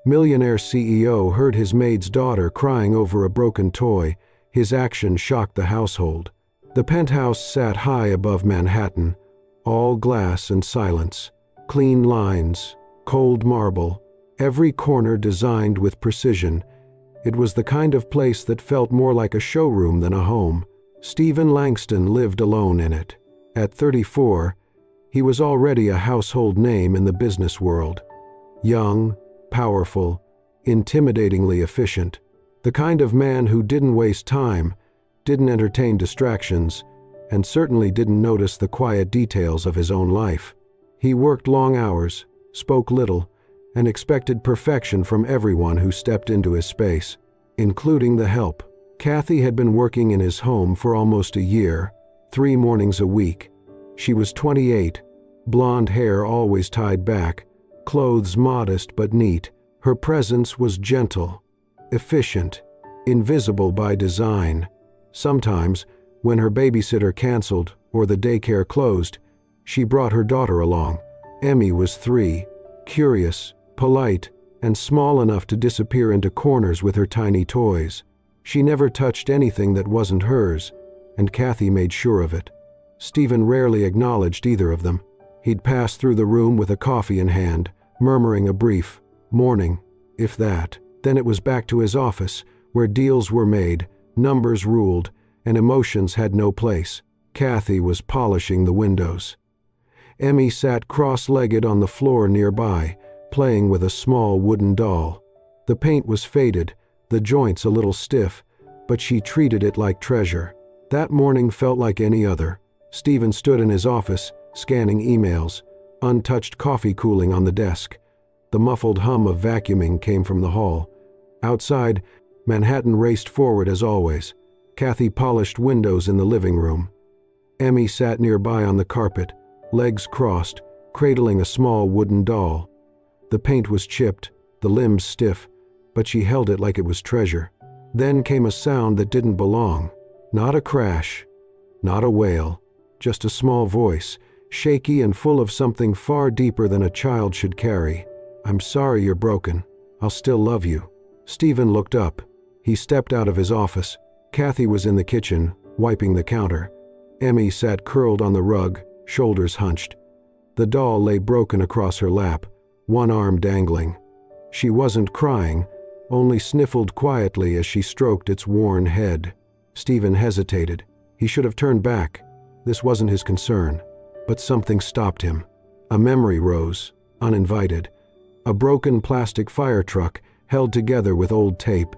Millionaire CEO heard his maid's daughter crying over a broken toy. His action shocked the household. The penthouse sat high above Manhattan, all glass and silence, clean lines, cold marble, every corner designed with precision. It was the kind of place that felt more like a showroom than a home. Stephen Langston lived alone in it. At 34, he was already a household name in the business world. Young, powerful, intimidatingly efficient. The kind of man who didn't waste time, didn't entertain distractions, and certainly didn't notice the quiet details of his own life. He worked long hours, spoke little, and expected perfection from everyone who stepped into his space, including the help. Kathy had been working in his home for almost a year, 3 mornings a week. She was 28, blonde hair always tied back, clothes modest but neat. Her presence was gentle, efficient, invisible by design. Sometimes, when her babysitter canceled or the daycare closed, she brought her daughter along. Emmy was 3, curious, polite, and small enough to disappear into corners with her tiny toys. She never touched anything that wasn't hers, and Kathy made sure of it. Stephen rarely acknowledged either of them. He'd pass through the room with a coffee in hand, murmuring a brief morning, if that. Then it was back to his office, where deals were made, numbers ruled, and emotions had no place. Kathy was polishing the windows. Emmy sat cross-legged on the floor nearby, playing with a small wooden doll. The paint was faded, the joints a little stiff, but she treated it like treasure. That morning felt like any other. Stephen stood in his office, scanning emails, untouched coffee cooling on the desk. The muffled hum of vacuuming came from the hall. Outside, Manhattan raced forward as always. Kathy polished windows in the living room. Emmy sat nearby on the carpet, legs crossed, cradling a small wooden doll. The paint was chipped, the limbs stiff, but she held it like it was treasure. Then came a sound that didn't belong. Not a crash, not a wail, just a small voice, shaky and full of something far deeper than a child should carry. "I'm sorry you're broken. I'll still love you." Stephen looked up. He stepped out of his office. Kathy was in the kitchen, wiping the counter. Emmy sat curled on the rug, shoulders hunched. The doll lay broken across her lap, one arm dangling. She wasn't crying, only sniffled quietly as she stroked its worn head. Stephen hesitated. He should have turned back. This wasn't his concern. But something stopped him. A memory rose, uninvited. A broken plastic fire truck held together with old tape.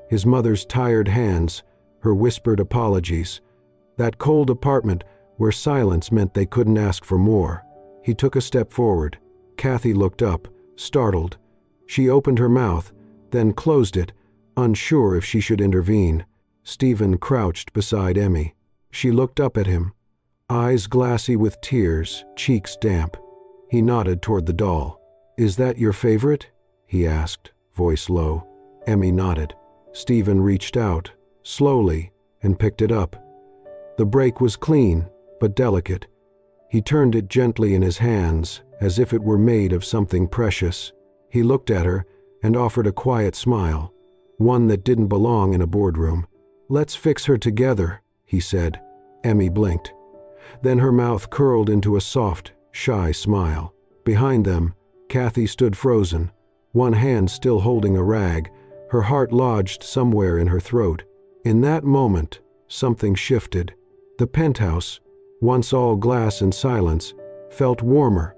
His mother's tired hands, her whispered apologies. That cold apartment where silence meant they couldn't ask for more. He took a step forward. Kathy looked up, startled. She opened her mouth, then closed it, unsure if she should intervene. Stephen crouched beside Emmy. She looked up at him, eyes glassy with tears, cheeks damp. He nodded toward the doll. "Is that your favorite?" he asked, voice low. Emmy nodded. Stephen reached out, slowly, and picked it up. The break was clean, but delicate. He turned it gently in his hands, as if it were made of something precious. He looked at her and offered a quiet smile, one that didn't belong in a boardroom. "Let's fix her together," he said. Emmy blinked. Then her mouth curled into a soft, shy smile. Behind them, Kathy stood frozen, one hand still holding a rag, her heart lodged somewhere in her throat. In that moment, something shifted. The penthouse, once all glass and silence, felt warmer,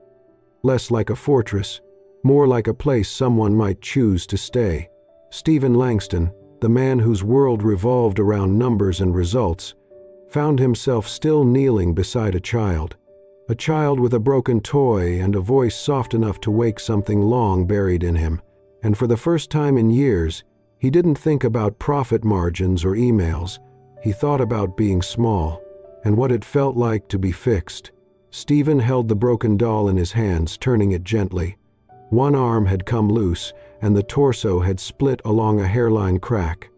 less like a fortress, more like a place someone might choose to stay. Stephen Langston, the man whose world revolved around numbers and results, found himself still kneeling beside a child with a broken toy and a voice soft enough to wake something long buried in him. And for the first time in years, he didn't think about profit margins or emails. He thought about being small, and what it felt like to be fixed. Stephen held the broken doll in his hands, turning it gently. One arm had come loose, and the torso had split along a hairline crack.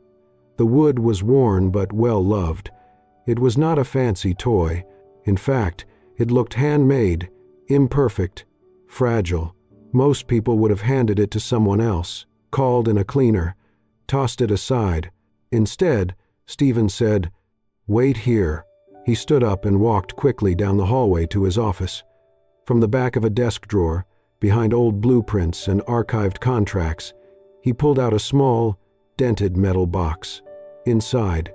The wood was worn but well-loved. It was not a fancy toy. In fact, it looked handmade, imperfect, fragile. Most people would have handed it to someone else. called in a cleaner, tossed it aside. Instead, Stephen said, "Wait here." He stood up and walked quickly down the hallway to his office. From the back of a desk drawer, behind old blueprints and archived contracts, he pulled out a small, dented metal box. Inside,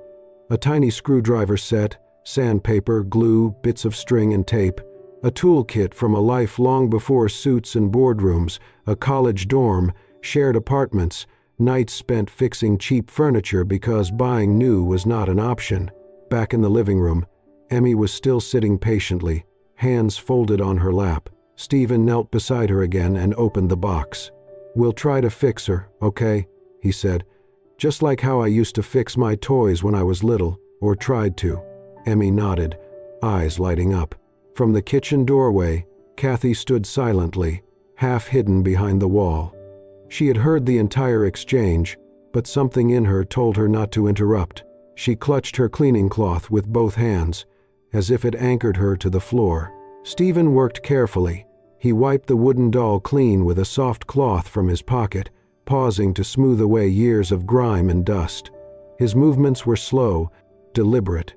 a tiny screwdriver set, sandpaper, glue, bits of string and tape, a toolkit from a life long before suits and boardrooms, a college dorm, shared apartments, nights spent fixing cheap furniture because buying new was not an option. Back in the living room, Emmy was still sitting patiently, hands folded on her lap. Stephen knelt beside her again and opened the box. "We'll try to fix her, okay?" he said. "Just like how I used to fix my toys when I was little, or tried to." Emmy nodded, eyes lighting up. From the kitchen doorway, Kathy stood silently, half hidden behind the wall. She had heard the entire exchange, but something in her told her not to interrupt. She clutched her cleaning cloth with both hands, as if it anchored her to the floor. Stephen worked carefully. He wiped the wooden doll clean with a soft cloth from his pocket, pausing to smooth away years of grime and dust. His movements were slow, deliberate,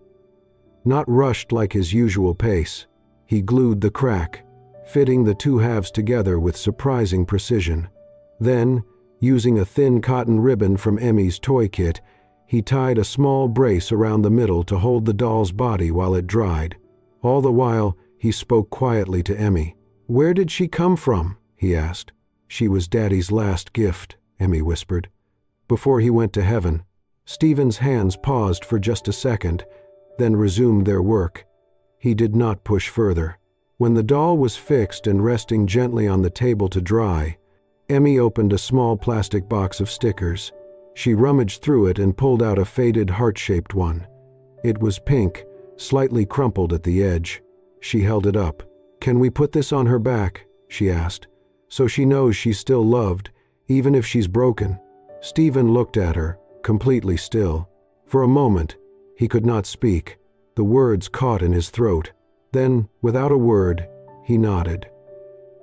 not rushed like his usual pace. He glued the crack, fitting the two halves together with surprising precision. Then, using a thin cotton ribbon from Emmy's toy kit, he tied a small brace around the middle to hold the doll's body while it dried. All the while, he spoke quietly to Emmy. "Where did she come from?" he asked. "She was Daddy's last gift," Emmy whispered. "Before he went to heaven." Stephen's hands paused for just a second, then resumed their work. He did not push further. When the doll was fixed and resting gently on the table to dry, Emmy opened a small plastic box of stickers. She rummaged through it and pulled out a faded heart-shaped one. It was pink, slightly crumpled at the edge. She held it up. "Can we put this on her back?" she asked, "so she knows she's still loved, even if she's broken." Stephen looked at her, completely still. For a moment, he could not speak. The words caught in his throat. Then, without a word, he nodded.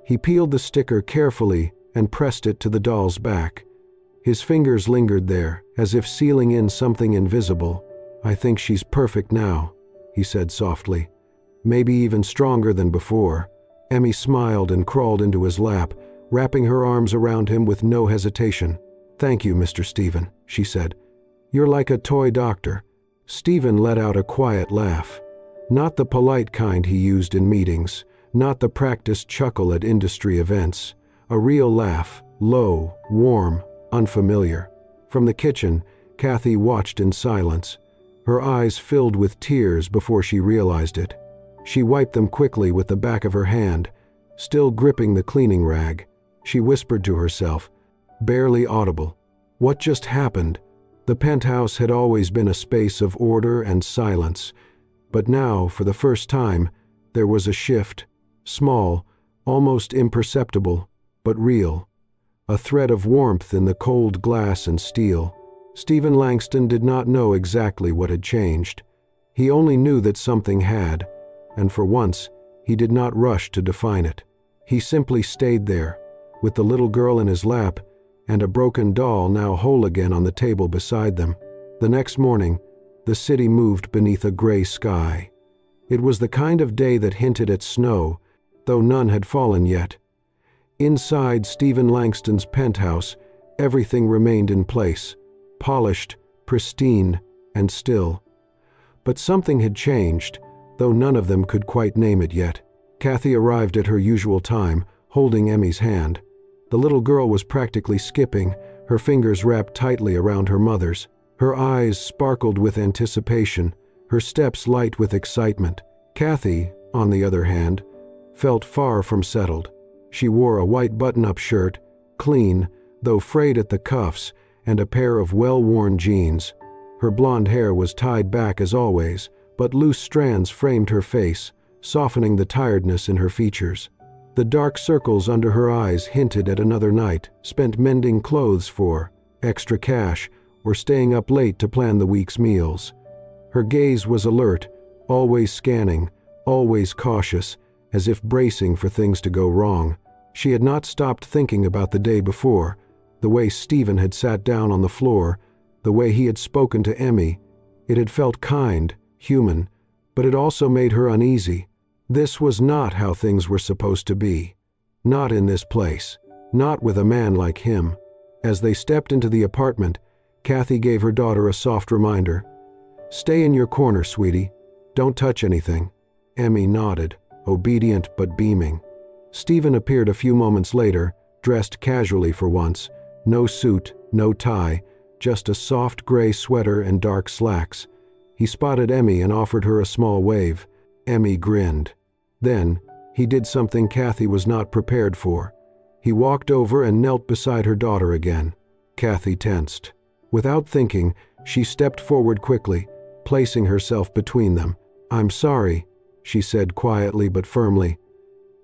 He peeled the sticker carefully and pressed it to the doll's back. His fingers lingered there, as if sealing in something invisible. "I think she's perfect now," he said softly. "Maybe even stronger than before." Emmy smiled and crawled into his lap, wrapping her arms around him with no hesitation. "Thank you, Mr. Stephen," she said. "You're like a toy doctor." Stephen let out a quiet laugh. Not the polite kind he used in meetings, not the practiced chuckle at industry events. A real laugh, low, warm, unfamiliar. From the kitchen, Kathy watched in silence. Her eyes filled with tears before she realized it. She wiped them quickly with the back of her hand, still gripping the cleaning rag. She whispered to herself, barely audible, "What just happened?" The penthouse had always been a space of order and silence, but now, for the first time, there was a shift. Small, almost imperceptible, but real. A thread of warmth in the cold glass and steel. Stephen Langston did not know exactly what had changed. He only knew that something had, and for once, he did not rush to define it. He simply stayed there, with the little girl in his lap, and a broken doll now whole again on the table beside them. The next morning, the city moved beneath a gray sky. It was the kind of day that hinted at snow, though none had fallen yet. Inside Stephen Langston's penthouse, everything remained in place, polished, pristine, and still. But something had changed, though none of them could quite name it yet. Kathy arrived at her usual time, holding Emmy's hand. The little girl was practically skipping, her fingers wrapped tightly around her mother's. Her eyes sparkled with anticipation, her steps light with excitement. Kathy, on the other hand, felt far from settled. She wore a white button-up shirt, clean, though frayed at the cuffs, and a pair of well-worn jeans. Her blonde hair was tied back as always, but loose strands framed her face, softening the tiredness in her features. The dark circles under her eyes hinted at another night, spent mending clothes for extra cash, or staying up late to plan the week's meals. Her gaze was alert, always scanning, always cautious, as if bracing for things to go wrong. She had not stopped thinking about the day before, The way Stephen had sat down on the floor, the way he had spoken to Emmy, it had felt kind, human, but it also made her uneasy. This was not how things were supposed to be. Not in this place. Not with a man like him. As they stepped into the apartment, Kathy gave her daughter a soft reminder. "Stay in your corner, sweetie. Don't touch anything." Emmy nodded, obedient but beaming. Stephen appeared a few moments later, dressed casually for once. No suit, no tie, just a soft gray sweater and dark slacks. He spotted Emmy and offered her a small wave. Emmy grinned. Then, he did something Kathy was not prepared for. He walked over and knelt beside her daughter again. Kathy tensed. Without thinking, she stepped forward quickly, placing herself between them. "I'm sorry," she said quietly but firmly.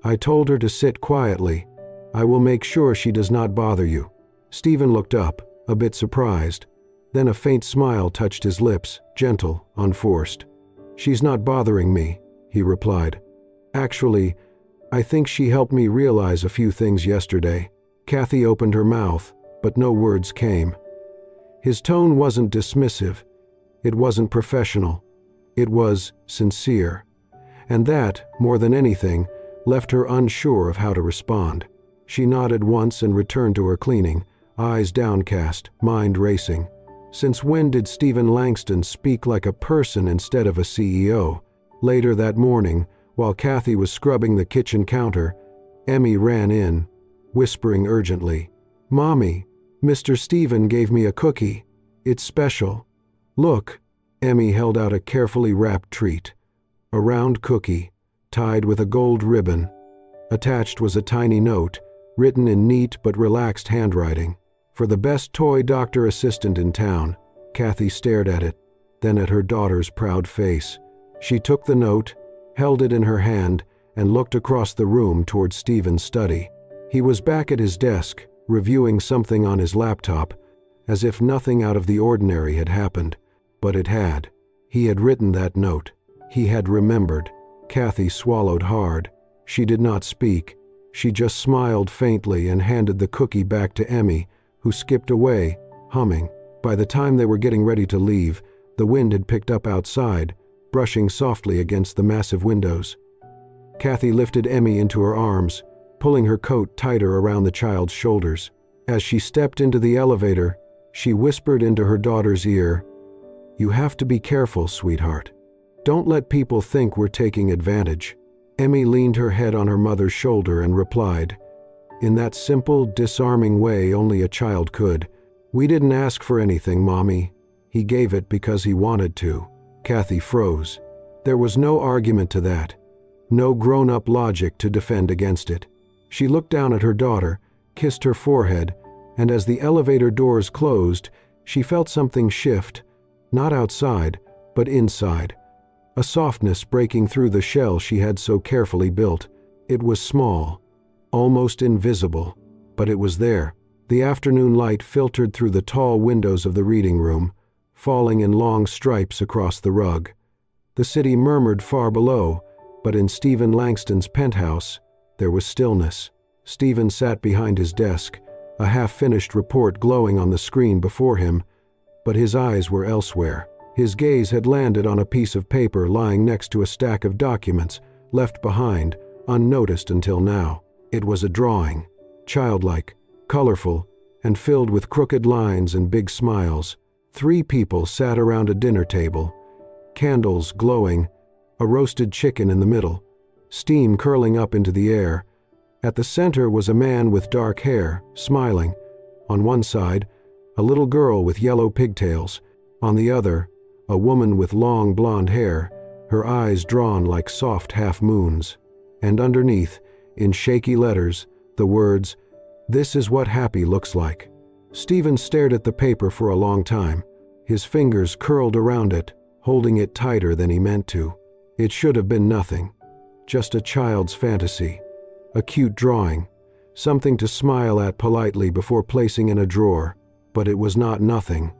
"I told her to sit quietly. I will make sure she does not bother you." Stephen looked up, a bit surprised. Then a faint smile touched his lips, gentle, unforced. "She's not bothering me," he replied. "Actually, I think she helped me realize a few things yesterday." Kathy opened her mouth, but no words came. His tone wasn't dismissive. It wasn't professional. It was sincere. And that, more than anything, left her unsure of how to respond. She nodded once and returned to her cleaning, eyes downcast, mind racing. Since when did Stephen Langston speak like a person instead of a CEO? Later that morning, while Kathy was scrubbing the kitchen counter, Emmy ran in, whispering urgently, "Mommy, Mr. Stephen gave me a cookie. It's special. Look." Emmy held out a carefully wrapped treat. A round cookie, tied with a gold ribbon. Attached was a tiny note, written in neat but relaxed handwriting. "For the best toy doctor assistant in town." Kathy stared at it, then at her daughter's proud face. She took the note, held it in her hand, and looked across the room toward Stephen's study. He was back at his desk, reviewing something on his laptop, as if nothing out of the ordinary had happened. But it had. He had written that note. He had remembered. Kathy swallowed hard. She did not speak. She just smiled faintly and handed the cookie back to Emmy, who skipped away, humming. By the time they were getting ready to leave, the wind had picked up outside, brushing softly against the massive windows. Kathy lifted Emmy into her arms, pulling her coat tighter around the child's shoulders. As she stepped into the elevator, she whispered into her daughter's ear, "You have to be careful, sweetheart. Don't let people think we're taking advantage." Emmy leaned her head on her mother's shoulder and replied, in that simple, disarming way only a child could, "We didn't ask for anything, Mommy. He gave it because he wanted to." Kathy froze. There was no argument to that. No grown-up logic to defend against it. She looked down at her daughter, kissed her forehead, and as the elevator doors closed, she felt something shift, not outside, but inside. A softness breaking through the shell she had so carefully built. It was small, almost invisible, but it was there. The afternoon light filtered through the tall windows of the reading room, falling in long stripes across the rug. The city murmured far below, but in Stephen Langston's penthouse, there was stillness. Stephen sat behind his desk, a half-finished report glowing on the screen before him, but his eyes were elsewhere. His gaze had landed on a piece of paper lying next to a stack of documents, left behind, unnoticed until now. It was a drawing, childlike, colorful, and filled with crooked lines and big smiles. 3 people sat around a dinner table, candles glowing, a roasted chicken in the middle, steam curling up into the air. At the center was a man with dark hair, smiling. On one side, a little girl with yellow pigtails. On the other, a woman with long blonde hair, her eyes drawn like soft half-moons. And underneath, in shaky letters, the words, "This is what happy looks like." Stephen stared at the paper for a long time. His fingers curled around it, holding it tighter than he meant to. It should have been nothing. Just a child's fantasy. A cute drawing. Something to smile at politely before placing in a drawer. But it was not nothing.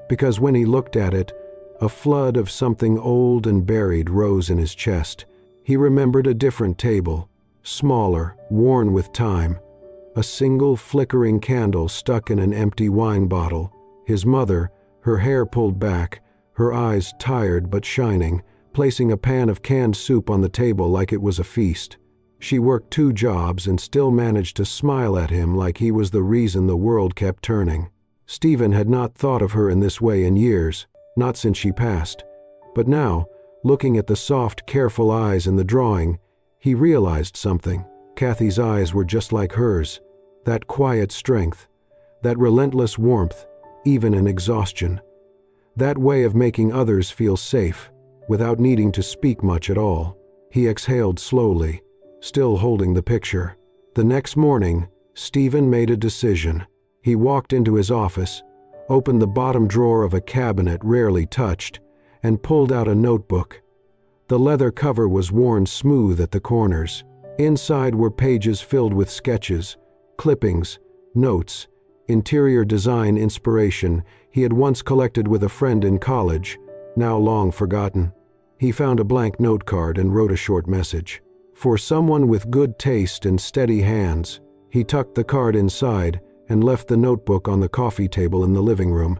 Because when he looked at it, a flood of something old and buried rose in his chest. He remembered a different table, smaller, worn with time. A single flickering candle stuck in an empty wine bottle. His mother, her hair pulled back, her eyes tired but shining, placing a pan of canned soup on the table like it was a feast. She worked 2 jobs and still managed to smile at him like he was the reason the world kept turning. Stephen had not thought of her in this way in years, not since she passed. But now, looking at the soft, careful eyes in the drawing, he realized something. Kathy's eyes were just like hers. That quiet strength, that relentless warmth, even in exhaustion. That way of making others feel safe, without needing to speak much at all. He exhaled slowly, still holding the picture. The next morning, Stephen made a decision. He walked into his office, opened the bottom drawer of a cabinet rarely touched, and pulled out a notebook. The leather cover was worn smooth at the corners. Inside were pages filled with sketches, clippings, notes, interior design inspiration he had once collected with a friend in college, now long forgotten. He found a blank note card and wrote a short message. For someone with good taste and steady hands. He tucked the card inside and left the notebook on the coffee table in the living room,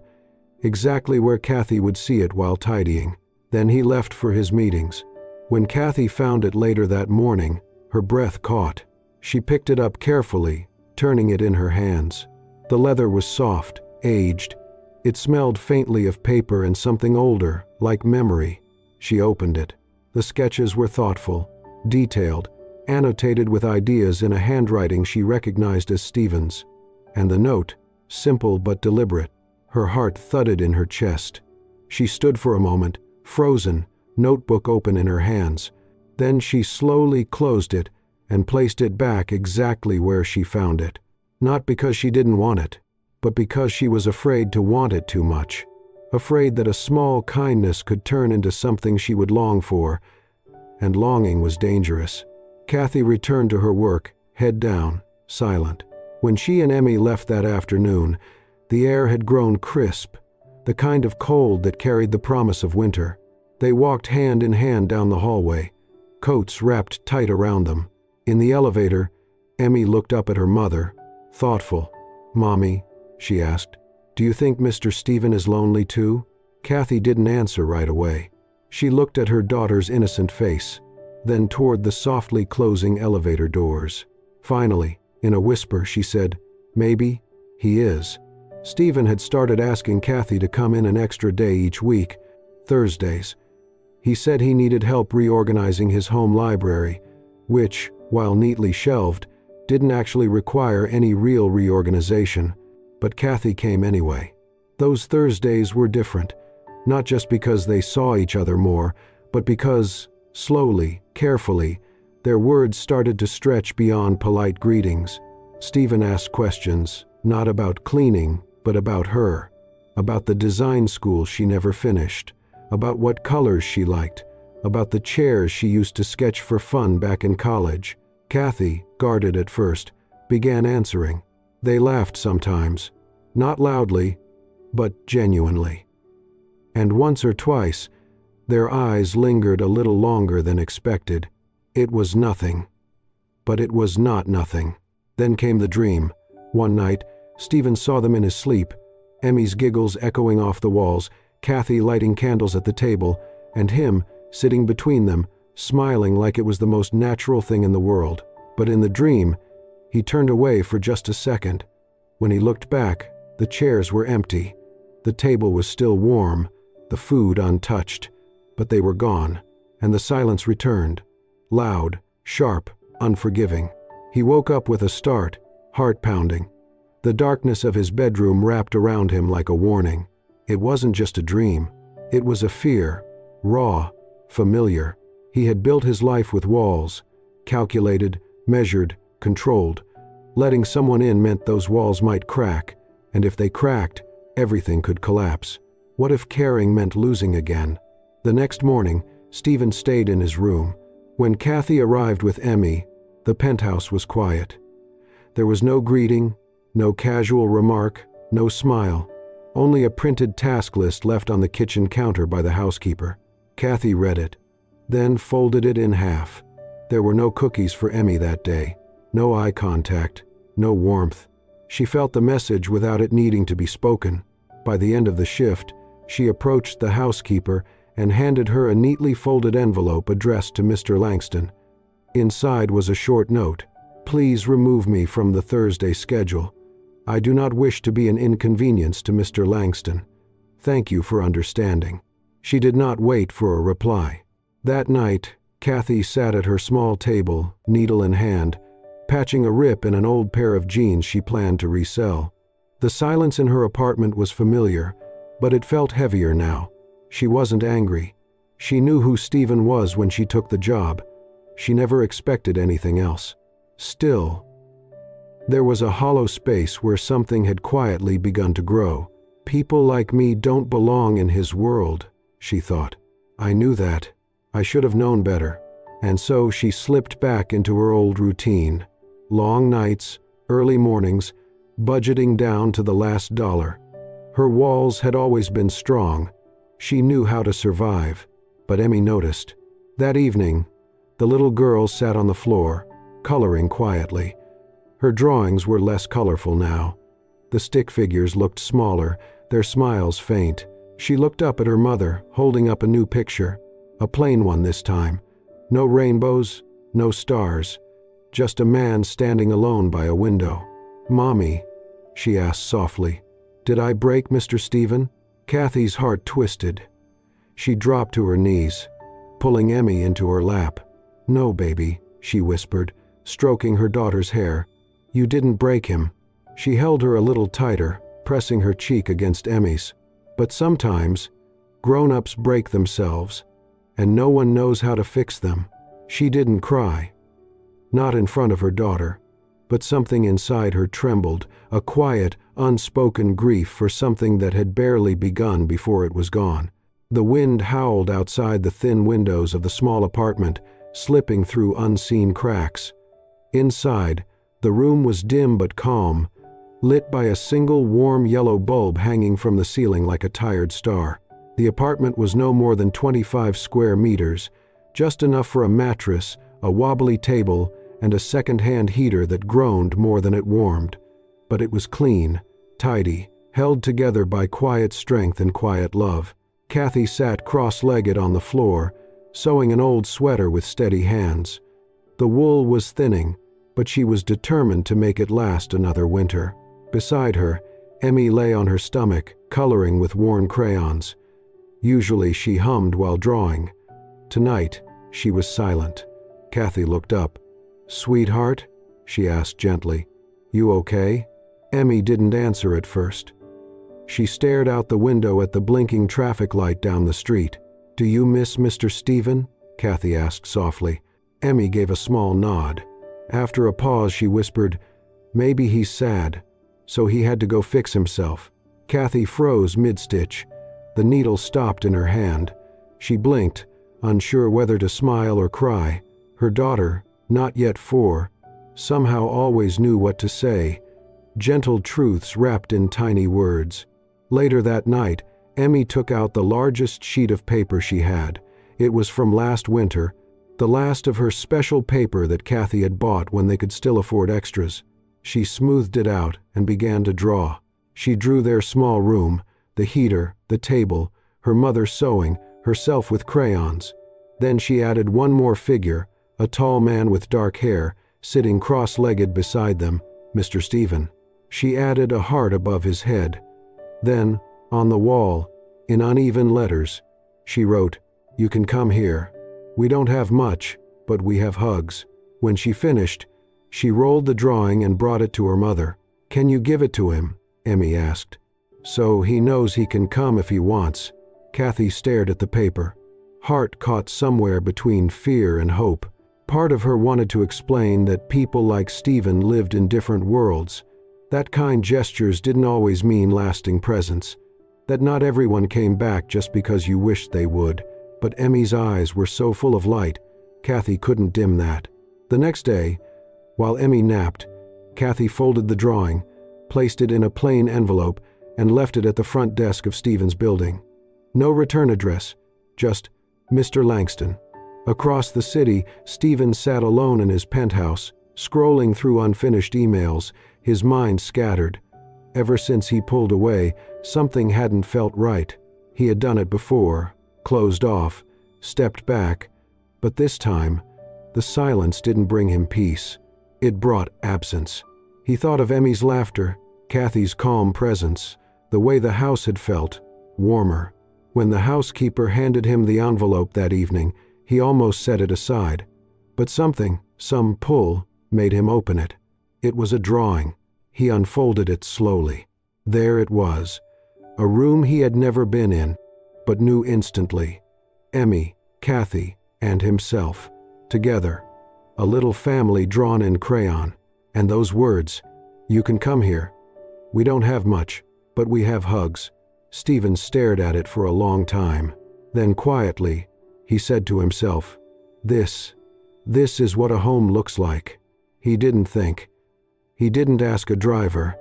exactly where Kathy would see it while tidying. Then he left for his meetings. When Kathy found it later that morning, her breath caught. She picked it up carefully, turning it in her hands. The leather was soft, aged. It smelled faintly of paper and something older, like memory. She opened it. The sketches were thoughtful, detailed, annotated with ideas in a handwriting she recognized as Stephen's. And the note, simple but deliberate. Her heart thudded in her chest. She stood for a moment, frozen, notebook open in her hands. Then she slowly closed it and placed it back exactly where she found it. Not because she didn't want it, but because she was afraid to want it too much. Afraid that a small kindness could turn into something she would long for, and longing was dangerous. Kathy returned to her work, head down, silent. When she and Emmy left that afternoon, the air had grown crisp, the kind of cold that carried the promise of winter. They walked hand in hand down the hallway, coats wrapped tight around them. In the elevator, Emmy looked up at her mother, thoughtful. "Mommy," she asked, "do you think Mr. Stephen is lonely too?" Kathy didn't answer right away. She looked at her daughter's innocent face, then toward the softly closing elevator doors. Finally, in a whisper, she said, "Maybe he is." Stephen had started asking Kathy to come in an extra day each week, Thursdays. He said he needed help reorganizing his home library, which, while neatly shelved, didn't actually require any real reorganization. But Kathy came anyway. Those Thursdays were different, not just because they saw each other more, but because, slowly, carefully, their words started to stretch beyond polite greetings. Stephen asked questions, not about cleaning, but about her, about the design school she never finished, about what colors she liked, about the chairs she used to sketch for fun back in college. Kathy, guarded at first, began answering. They laughed sometimes, not loudly, but genuinely. And once or twice, their eyes lingered a little longer than expected. It was nothing. But it was not nothing. Then came the dream. One night, Stephen saw them in his sleep, Emmy's giggles echoing off the walls, Kathy lighting candles at the table, and him, sitting between them, smiling like it was the most natural thing in the world. But in the dream, he turned away for just a second. When he looked back, the chairs were empty. The table was still warm, the food untouched, but they were gone, and the silence returned, loud, sharp, unforgiving. He woke up with a start, heart pounding. The darkness of his bedroom wrapped around him like a warning. It wasn't just a dream. It was a fear, raw, familiar. He had built his life with walls, calculated, measured, controlled. Letting someone in meant those walls might crack, and if they cracked, everything could collapse. What if caring meant losing again? The next morning, Stephen stayed in his room. When Kathy arrived with Emmy, the penthouse was quiet. There was no greeting, no casual remark, no smile, only a printed task list left on the kitchen counter by the housekeeper. Kathy read it, then folded it in half. There were no cookies for Emmy that day, no eye contact, no warmth. She felt the message without it needing to be spoken. By the end of the shift, she approached the housekeeper and handed her a neatly folded envelope addressed to Mr. Langston. Inside was a short note. "Please remove me from the Thursday schedule. I do not wish to be an inconvenience to Mr. Langston. Thank you for understanding." She did not wait for a reply. That night, Kathy sat at her small table, needle in hand, patching a rip in an old pair of jeans she planned to resell. The silence in her apartment was familiar, but it felt heavier now. She wasn't angry. She knew who Stephen was when she took the job. She never expected anything else. Still, there was a hollow space where something had quietly begun to grow. "People like me don't belong in his world," she thought. "I knew that. I should have known better." And so she slipped back into her old routine. Long nights, early mornings, budgeting down to the last dollar. Her walls had always been strong. She knew how to survive. But Emmy noticed. That evening, the little girl sat on the floor, coloring quietly. Her drawings were less colorful now. The stick figures looked smaller, their smiles faint. She looked up at her mother, holding up a new picture. A plain one this time. No rainbows, no stars. Just a man standing alone by a window. "Mommy," she asked softly, "did I break Mr. Stephen?" Kathy's heart twisted. She dropped to her knees, pulling Emmy into her lap. "No, baby," she whispered, stroking her daughter's hair. "You didn't break him." She held her a little tighter, pressing her cheek against Emmy's. But sometimes, grown-ups break themselves, and no one knows how to fix them. She didn't cry. Not in front of her daughter, but something inside her trembled, a quiet, unspoken grief for something that had barely begun before it was gone. The wind howled outside the thin windows of the small apartment, slipping through unseen cracks. Inside, the room was dim but calm, lit by a single warm yellow bulb hanging from the ceiling like a tired star. The apartment was no more than 25 square meters, just enough for a mattress, a wobbly table, and a second-hand heater that groaned more than it warmed. But it was clean, tidy, held together by quiet strength and quiet love. Kathy sat cross-legged on the floor, sewing an old sweater with steady hands. The wool was thinning, but she was determined to make it last another winter. Beside her, Emmy lay on her stomach, coloring with worn crayons. Usually she hummed while drawing. Tonight, she was silent. Kathy looked up. "Sweetheart?" she asked gently. "You okay?" Emmy didn't answer at first. She stared out the window at the blinking traffic light down the street. "Do you miss Mr. Stephen?" Kathy asked softly. Emmy gave a small nod. After a pause, she whispered, "Maybe he's sad, so he had to go fix himself." Kathy froze mid-stitch. The needle stopped in her hand. She blinked, unsure whether to smile or cry. Her daughter, not yet 4, somehow always knew what to say, gentle truths wrapped in tiny words. Later that night, Emmy took out the largest sheet of paper she had. It was from last winter, the last of her special paper that Kathy had bought when they could still afford extras. She smoothed it out and began to draw. She drew their small room, the heater, the table, her mother sewing, herself with crayons. Then she added one more figure, a tall man with dark hair, sitting cross-legged beside them, Mr. Stephen. She added a heart above his head. Then, on the wall, in uneven letters, she wrote, "You can come here. We don't have much, but we have hugs." When she finished, she rolled the drawing and brought it to her mother. "Can you give it to him?" Emmy asked. "So he knows he can come if he wants." Kathy stared at the paper. Heart caught somewhere between fear and hope. Part of her wanted to explain that people like Stephen lived in different worlds, that kind gestures didn't always mean lasting presents, that not everyone came back just because you wished they would. But Emmy's eyes were so full of light, Kathy couldn't dim that. The next day, while Emmy napped, Kathy folded the drawing, placed it in a plain envelope, and left it at the front desk of Stephen's building. No return address, just Mr. Langston. Across the city, Stephen sat alone in his penthouse, Scrolling through unfinished emails, his mind scattered. Ever since he pulled away, something hadn't felt right. He had done it before, closed off, stepped back, but this time, the silence didn't bring him peace. It brought absence. He thought of Emmy's laughter, Kathy's calm presence, the way the house had felt, warmer. When the housekeeper handed him the envelope that evening, he almost set it aside. But some pull, made him open it. It was a drawing. He unfolded it slowly. There it was, a room he had never been in, but knew instantly. Emmy, Kathy, and himself, together. A little family drawn in crayon. And those words, "You can come here. We don't have much, but we have hugs." Stephen stared at it for a long time. Then quietly, he said to himself, This is what a home looks like." He didn't think. He didn't ask a driver.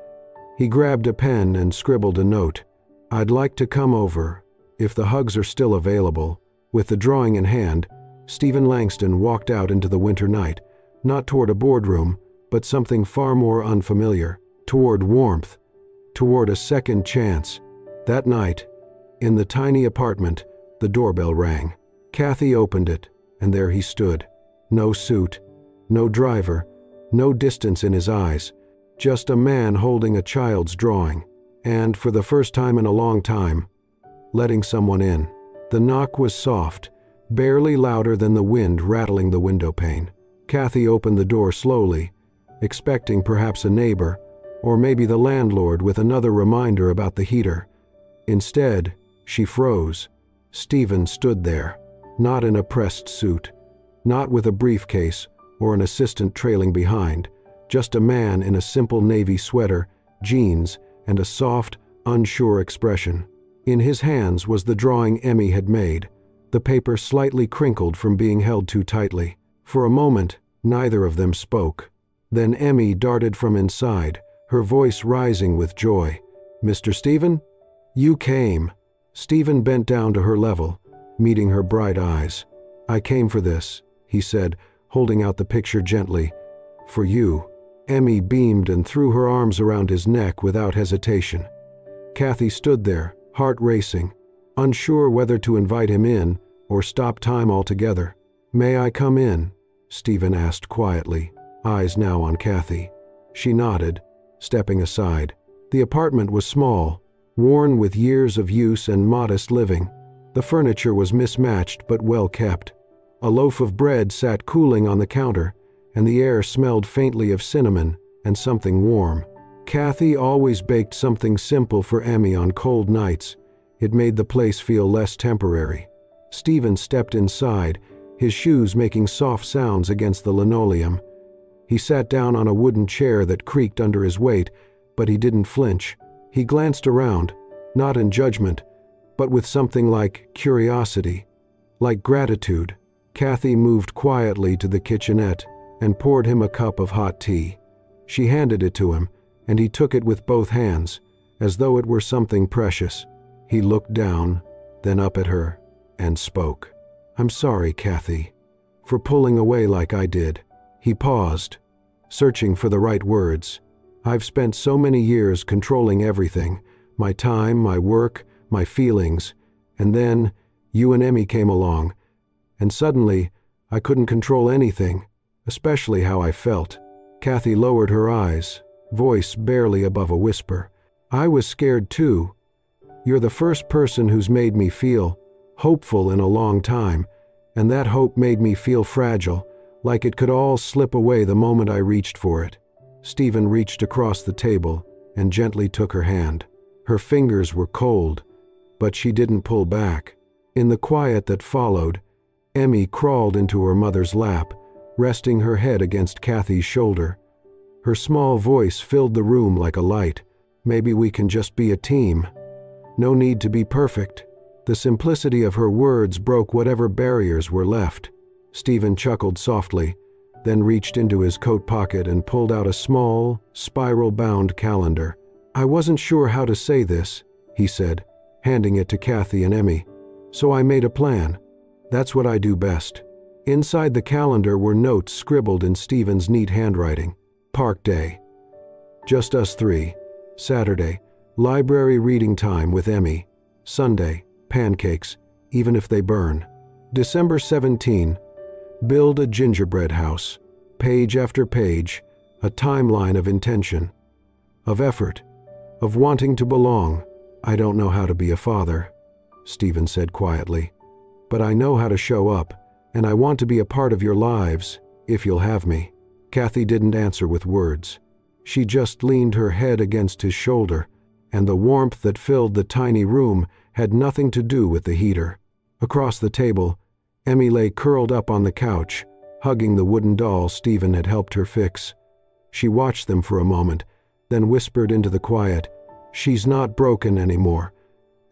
He grabbed a pen and scribbled a note. "I'd like to come over, if the hugs are still available." With the drawing in hand, Stephen Langston walked out into the winter night, not toward a boardroom, but something far more unfamiliar, toward warmth, toward a second chance. That night, in the tiny apartment, the doorbell rang. Kathy opened it, and there he stood. No suit, no driver, no distance in his eyes, just a man holding a child's drawing, and, for the first time in a long time, letting someone in. The knock was soft, barely louder than the wind rattling the window pane. Kathy opened the door slowly, expecting perhaps a neighbor, or maybe the landlord with another reminder about the heater. Instead, she froze. Stephen stood there, not in a pressed suit, not with a briefcase or an assistant trailing behind, just a man in a simple navy sweater, jeans, and a soft, unsure expression. In his hands was the drawing Emmy had made, the paper slightly crinkled from being held too tightly. For a moment, neither of them spoke. Then Emmy darted from inside, her voice rising with joy. "Mr. Stephen? You came." Stephen bent down to her level, meeting her bright eyes. "I came for this," he said, holding out the picture gently. "For you." Emmy beamed and threw her arms around his neck without hesitation. Kathy stood there, heart racing, unsure whether to invite him in or stop time altogether. "May I come in?" Stephen asked quietly, eyes now on Kathy. She nodded, stepping aside. The apartment was small, worn with years of use and modest living. The furniture was mismatched but well kept. A loaf of bread sat cooling on the counter, and the air smelled faintly of cinnamon and something warm. Kathy always baked something simple for Emmy on cold nights. It made the place feel less temporary. Stephen stepped inside, his shoes making soft sounds against the linoleum. He sat down on a wooden chair that creaked under his weight, but he didn't flinch. He glanced around, not in judgment, but with something like curiosity, like gratitude. Kathy moved quietly to the kitchenette and poured him a cup of hot tea. She handed it to him, and he took it with both hands, as though it were something precious. He looked down, then up at her, and spoke. "I'm sorry, Kathy, for pulling away like I did." He paused, searching for the right words. "I've spent so many years controlling everything, my time, my work, my feelings, and then you and Emmy came along, and suddenly I couldn't control anything, especially how I felt." Kathy lowered her eyes, voice barely above a whisper. "I was scared too. You're the first person who's made me feel hopeful in a long time, and that hope made me feel fragile, like it could all slip away the moment I reached for it." Stephen reached across the table and gently took her hand. Her fingers were cold, but she didn't pull back. In the quiet that followed, Emmy crawled into her mother's lap, resting her head against Kathy's shoulder. Her small voice filled the room like a light. "Maybe we can just be a team. No need to be perfect." The simplicity of her words broke whatever barriers were left. Stephen chuckled softly, then reached into his coat pocket and pulled out a small, spiral-bound calendar. "I wasn't sure how to say this," he said, handing it to Kathy and Emmy. "So I made a plan. That's what I do best. Inside the calendar were notes scribbled in Stephen's neat handwriting. Park day. Just us three. Saturday, library reading time with Emmy. Sunday, pancakes, even if they burn. December 17, build a gingerbread house. Page after page, a timeline of intention, of effort, of wanting to belong. I don't know how to be a father, Stephen said quietly, but I know how to show up, and I want to be a part of your lives, if you'll have me. Kathy didn't answer with words. She just leaned her head against his shoulder, and the warmth that filled the tiny room had nothing to do with the heater. Across the table, Emmy lay curled up on the couch, hugging the wooden doll Stephen had helped her fix. She watched them for a moment, then whispered into the quiet, "She's not broken anymore.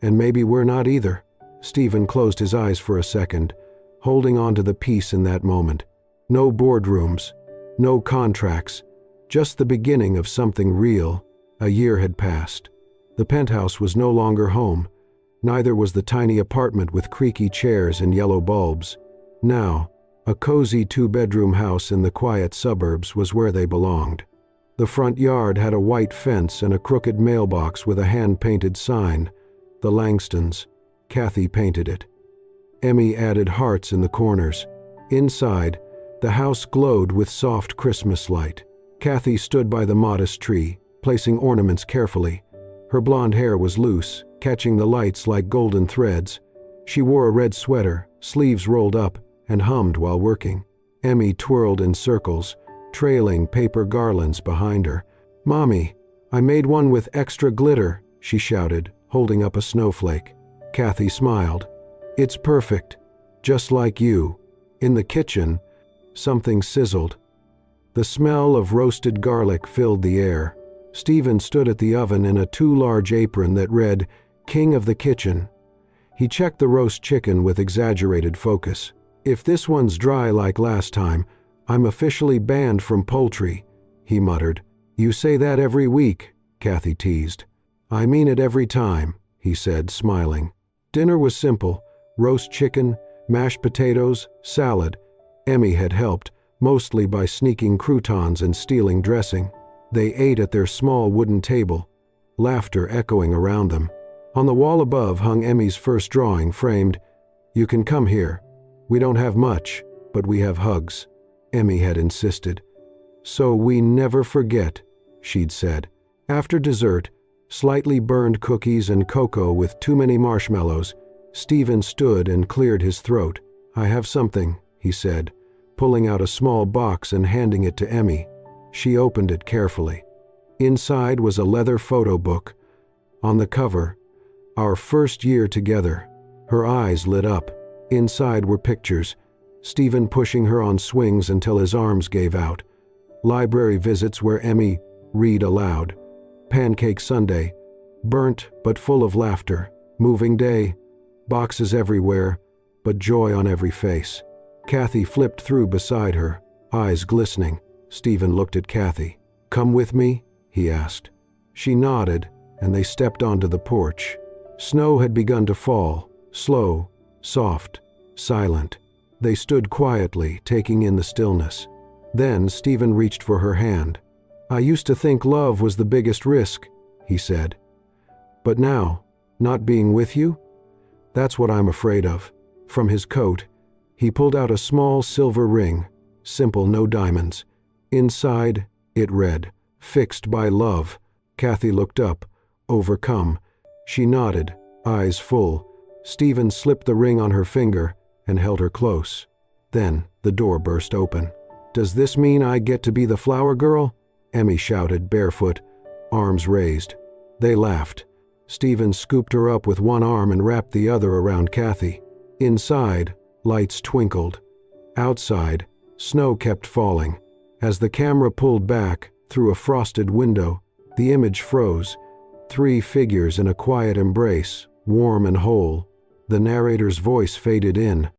And maybe we're not either." Stephen closed his eyes for a second, holding on to the peace in that moment. No boardrooms, no contracts, just the beginning of something real. A year had passed. The penthouse was no longer home. Neither was the tiny apartment with creaky chairs and yellow bulbs. Now, a cozy two-bedroom house in the quiet suburbs was where they belonged. The front yard had a white fence and a crooked mailbox with a hand-painted sign. The Langstons. Kathy painted it. Emmy added hearts in the corners. Inside, the house glowed with soft Christmas light. Kathy stood by the modest tree, placing ornaments carefully. Her blonde hair was loose, catching the lights like golden threads. She wore a red sweater, sleeves rolled up, and hummed while working. Emmy twirled in circles, trailing paper garlands behind her. "Mommy, I made one with extra glitter," she shouted, holding up a snowflake. Kathy smiled. "It's perfect, just like you." In the kitchen, something sizzled. The smell of roasted garlic filled the air. Stephen stood at the oven in a too-large apron that read, "King of the Kitchen." He checked the roast chicken with exaggerated focus. "If this one's dry like last time, I'm officially banned from poultry," he muttered. "You say that every week," Kathy teased. "I mean it every time," he said, smiling. Dinner was simple: roast chicken, mashed potatoes, salad. Emmy had helped, mostly by sneaking croutons and stealing dressing. They ate at their small wooden table, laughter echoing around them. On the wall above hung Emmy's first drawing, framed, "You can come here. We don't have much, but we have hugs," Emmy had insisted. "So we never forget," she'd said. After dessert, slightly burned cookies and cocoa with too many marshmallows, Stephen stood and cleared his throat. "I have something," he said, pulling out a small box and handing it to Emmy. She opened it carefully. Inside was a leather photo book. On the cover, "Our first year together." Her eyes lit up. Inside were pictures, Stephen pushing her on swings until his arms gave out. Library visits where Emmy read aloud. Pancake Sunday, burnt but full of laughter. Moving day, boxes everywhere, but joy on every face. Kathy flipped through beside her, eyes glistening. Stephen looked at Kathy. "Come with me?" he asked. She nodded, and they stepped onto the porch. Snow had begun to fall, slow, soft, silent. They stood quietly, taking in the stillness. Then Stephen reached for her hand. "I used to think love was the biggest risk," he said. "But now, not being with you? That's what I'm afraid of." From his coat, he pulled out a small silver ring, simple, no diamonds. Inside, it read, "Fixed by love." Kathy looked up, overcome. She nodded, eyes full. Stephen slipped the ring on her finger and held her close. Then the door burst open. "Does this mean I get to be the flower girl?" Emmy shouted, barefoot, arms raised. They laughed. Stephen scooped her up with one arm and wrapped the other around Kathy. Inside, lights twinkled. Outside, snow kept falling. As the camera pulled back, through a frosted window, the image froze. 3 figures in a quiet embrace, warm and whole. The narrator's voice faded in.